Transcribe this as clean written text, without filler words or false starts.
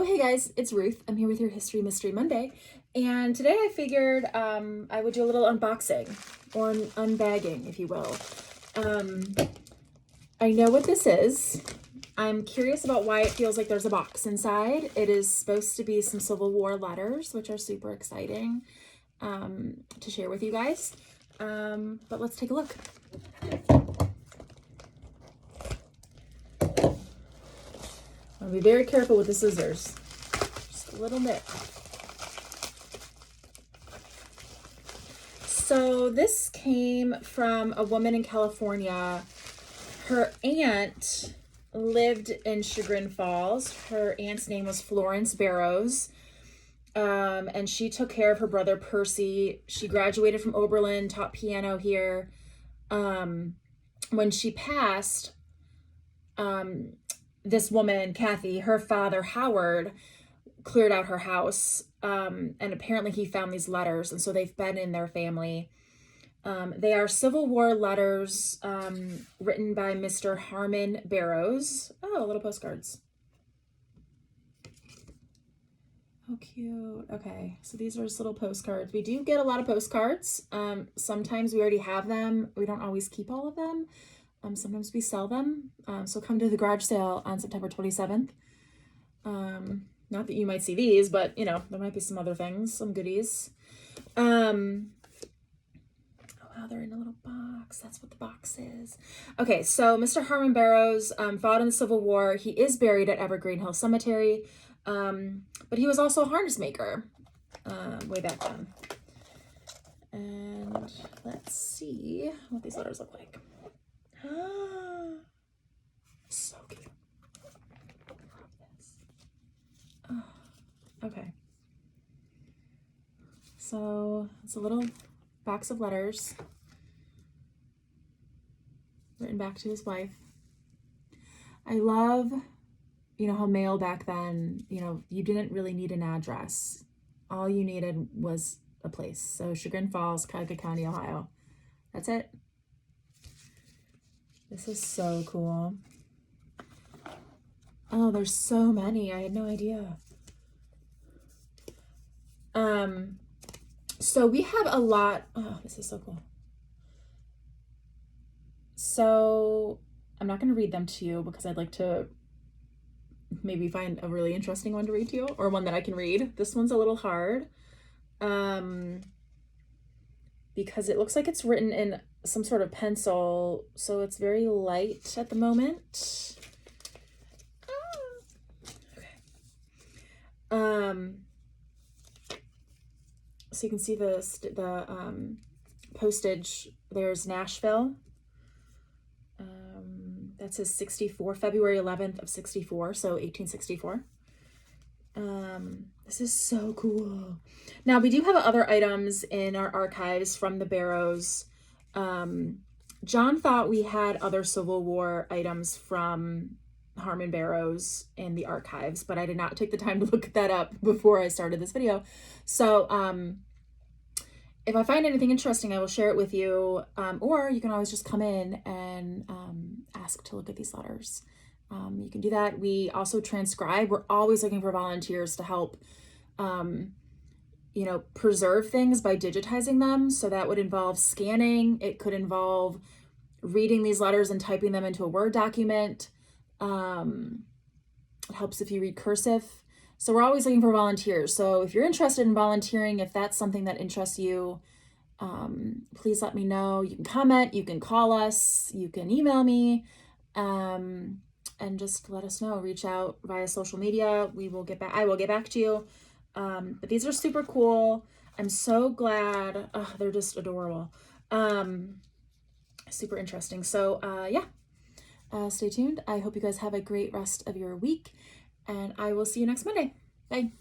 Oh, hey guys, it's Ruth. I'm here with your History Mystery Monday. And today I figured I would do a little unboxing or unbagging, if you will. I know what this is. I'm curious about why it feels like there's a box inside. It is supposed to be some Civil War letters, which are super exciting to share with you guys. But let's take a look. I'll be very careful with the scissors. Just a little bit. So this came from a woman in California. Her aunt lived in Chagrin Falls. Her aunt's name was Florence Barrows. And she took care of her brother Percy. She graduated from Oberlin, taught piano here. When she passed, this woman, Kathy, her father, Howard, cleared out her house. And apparently he found these letters. And so they've been in their family. They are Civil War letters written by Mr. Harmon Barrows. Oh, little postcards. Oh, cute. Okay, so these are just little postcards. We do get a lot of postcards. Sometimes we already have them. We don't always keep all of them. Sometimes we sell them. So come to the garage sale on September 27th. Not that you might see these, but you know, there might be some other things, some goodies. Oh wow, they're in a little box. That's what the box is. Okay, so Mr. Harmon Barrows fought in the Civil War. He is buried at Evergreen Hill Cemetery. But he was also a harness maker way back then. And let's see what these letters look like. So cute. Oh, okay. So it's a little box of letters written back to his wife. I love, you know, how mail back then, you know, you didn't really need an address. All you needed was a place. So Chagrin Falls, Cuyahoga County, Ohio. That's it. This is so cool. Oh, there's so many. I had no idea. So we have a lot. Oh, this is so cool. So I'm not going to read them to you because I'd like to maybe find a really interesting one to read to you, or one that I can read. This one's a little hard because it looks like it's written in some sort of pencil, so it's very light at the moment. Okay. So you can see the postage. There's Nashville. That says 64, February 11th of 64, so 1864. This is so cool. Now, we do have other items in our archives from the Barrows. John thought we had other Civil War items from Harmon Barrows in the archives, but I did not take the time to look that up before I started this video. So, if I find anything interesting, I will share it with you, or you can always just come in and ask to look at these letters. You can do that. We also transcribe. We're always looking for volunteers to help, you know, preserve things by digitizing them. So that would involve scanning. It could involve reading these letters and typing them into a Word document. It helps if you read cursive. So we're always looking for volunteers. So if you're interested in volunteering, if that's something that interests you, please let me know. You can comment, you can call us, you can email me, and just let us know. Reach out via social media. We will get back. I will get back to you. But these are super cool. I'm so glad. Oh, they're just adorable. Super interesting. So yeah, stay tuned. I hope you guys have a great rest of your week, and I will see you next Monday. Bye.